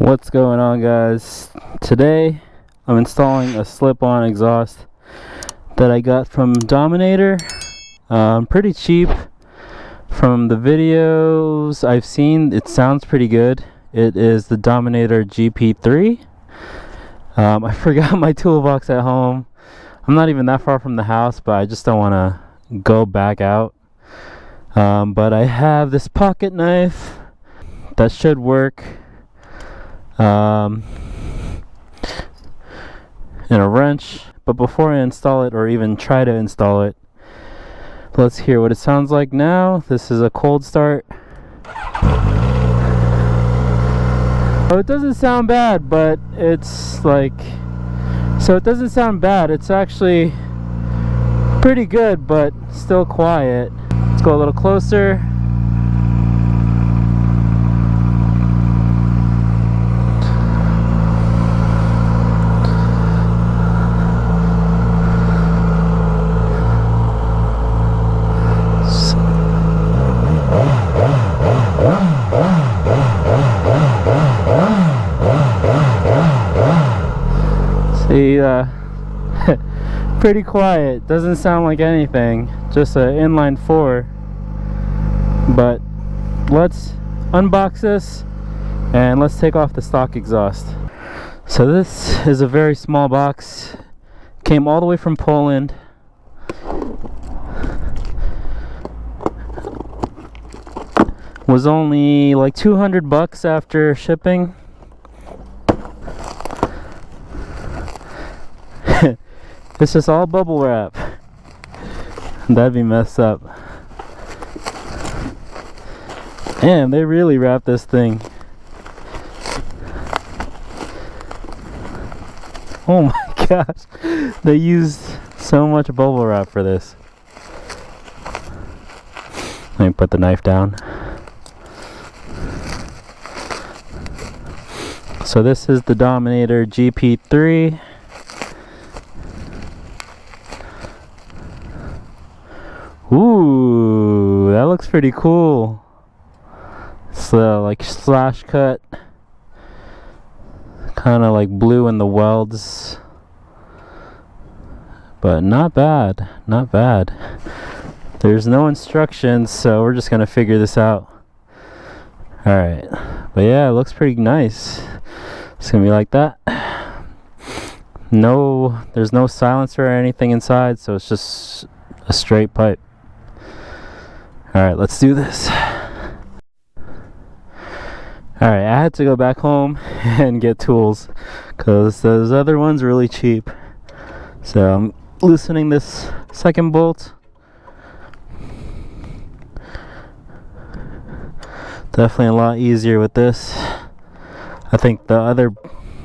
What's going on, guys? Today I'm installing a slip-on exhaust that I got from Dominator. Pretty cheap. From the videos I've seen, it sounds pretty good. It is the Dominator GP3. I forgot my toolbox at home. I'm not even that far from the house, but I just don't want to go back out. But I have this pocket knife that should work. And a wrench. But before I install it, or even try to install it, let's hear what it sounds like now. This is a cold start. Oh, it doesn't sound bad, but it's like, so it doesn't sound bad. It's actually pretty good, but still quiet. Let's go a little closer. See, pretty quiet. Doesn't sound like anything. Just an inline 4. But let's unbox this and let's take off the stock exhaust. So this is a very small box. Came all the way from Poland. Was only like $200 after shipping. This is all bubble wrap. That'd be messed up. Damn, they really wrapped this thing. Oh my gosh. They used so much bubble wrap for this. Let me put the knife down. So this is the Dominator GP3. Ooh, that looks pretty cool. It's like slash cut, kind of like blue in the welds, but not bad, not bad. There's no instructions, so we're just gonna figure this out. Alright, but yeah, it looks pretty nice. It's gonna be like that. No, there's no silencer or anything inside, so it's just a straight pipe. Alright, let's do this. Alright, I had to go back home and get tools because those other ones are really cheap. So I'm loosening this second bolt. Definitely a lot easier with this. I think the other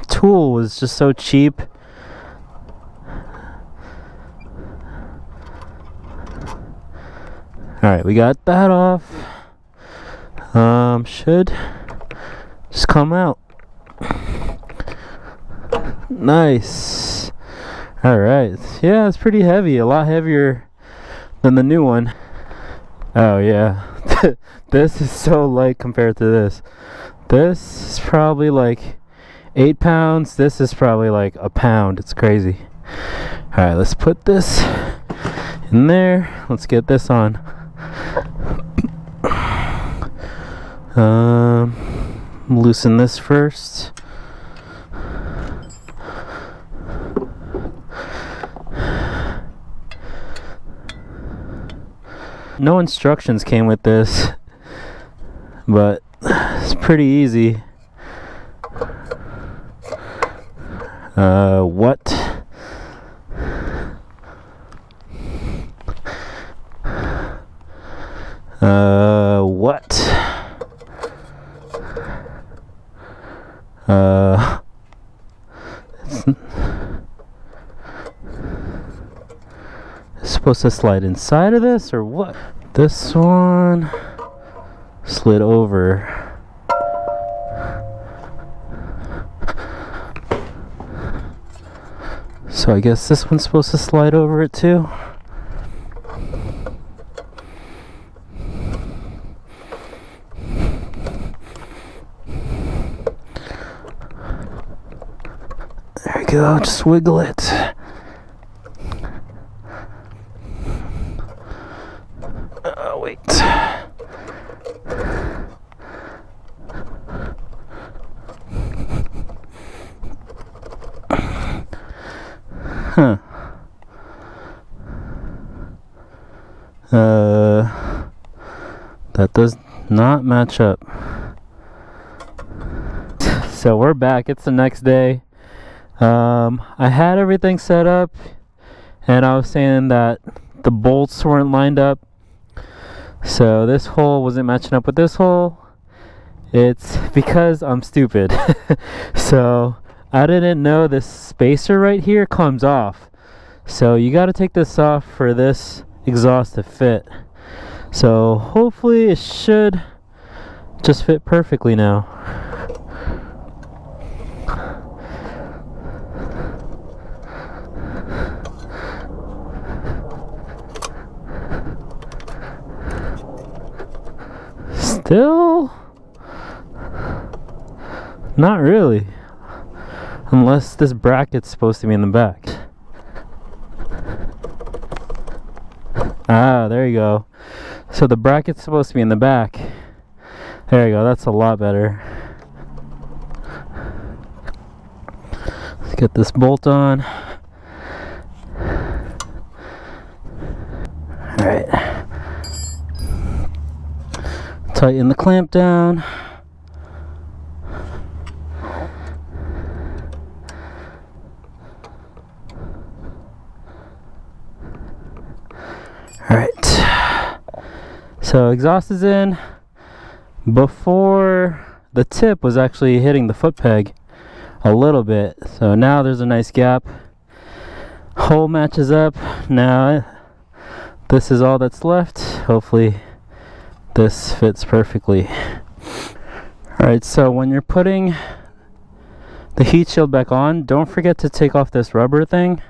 tool was just so cheap. Alright, we got that off. Should just come out. Nice. Alright. Yeah, it's pretty heavy. A lot heavier than the new one. Oh, yeah. This is so light compared to this. This is probably like 8 pounds. This is probably like a pound. It's crazy. Alright, let's put this in there. Let's get this on. Loosen this first. No instructions came with this, but it's pretty easy. What? It's supposed to slide inside of this or what? This one slid over. So I guess this one's supposed to slide over it too. There you go, just wiggle it. Wait. Huh. That does not match up. So we're back. It's the next day. I had everything set up, and I was saying that the bolts weren't lined up. So this hole wasn't matching up with this hole. It's because I'm stupid. So I didn't know this spacer right here comes off. So you got to take this off for this exhaust to fit. So hopefully it should just fit perfectly now. Still not really, unless this bracket's supposed to be in the back. Ah, there you go. So the bracket's supposed to be in the back. There you go, that's a lot better. Let's get this bolt on. Alright. Tighten the clamp down. Alright. So exhaust is in. Before, the tip was actually hitting the foot peg a little bit. So now there's a nice gap. Hole matches up. Now this is all that's left. Hopefully this fits perfectly. Alright, so when you're putting the heat shield back on, don't forget to take off this rubber thing,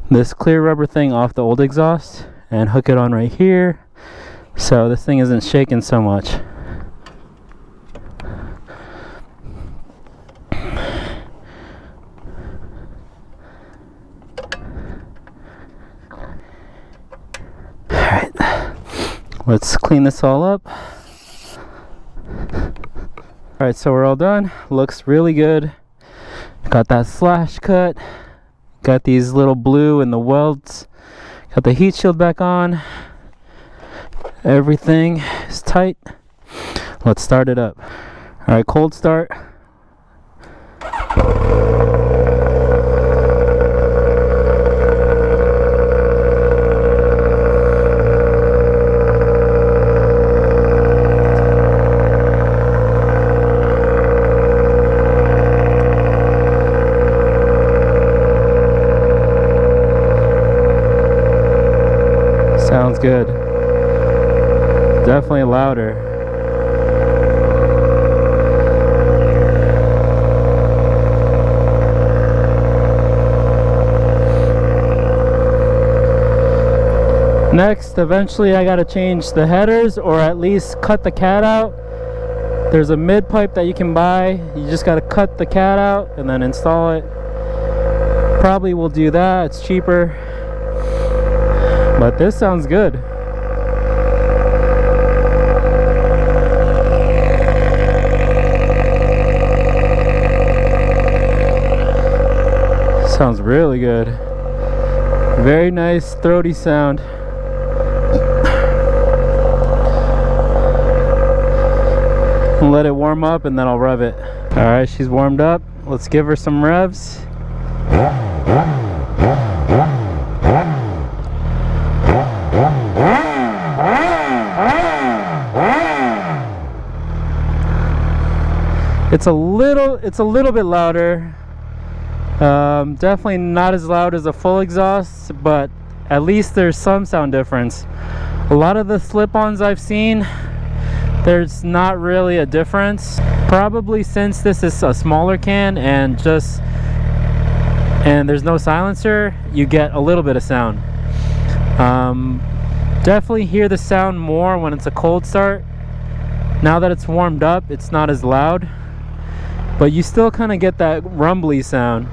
this clear rubber thing off the old exhaust, and hook it on right here so this thing isn't shaking so much. Alright, let's clean this all up. Alright, so we're all done. Looks really good. Got that slash cut. Got these little blue in the welds. Got the heat shield back on. Everything is tight. Let's start it up. Alright, cold start. Sounds good. Definitely louder. Next, eventually I gotta change the headers, or at least cut the cat out. There's a mid pipe that you can buy. You just gotta cut the cat out and then install it. Probably will do that, it's cheaper. But this sounds good. Sounds really good. Very nice throaty sound. Let it warm up and then I'll rev it. Alright, she's warmed up. Let's give her some revs. It's a little bit louder. Definitely not as loud as a full exhaust, but at least there's some sound difference. A lot of the slip-ons I've seen, there's not really a difference. Probably since this is a smaller can and there's no silencer, you get a little bit of sound. Definitely hear the sound more when it's a cold start. Now that it's warmed up, it's not as loud, but you still kind of get that rumbly sound.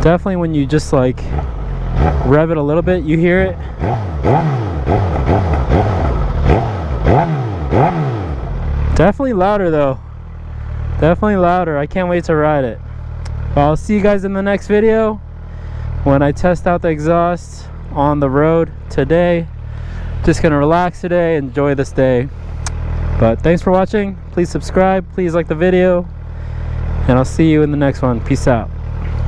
Definitely when you just like rev it a little bit, you hear it. Definitely louder though. Definitely louder. I can't wait to ride it. Well, I'll see you guys in the next video when I test out the exhaust on the road today. Just gonna relax today, enjoy this day. But thanks for watching. Please subscribe, please like the video, and I'll see you in the next one. Peace out.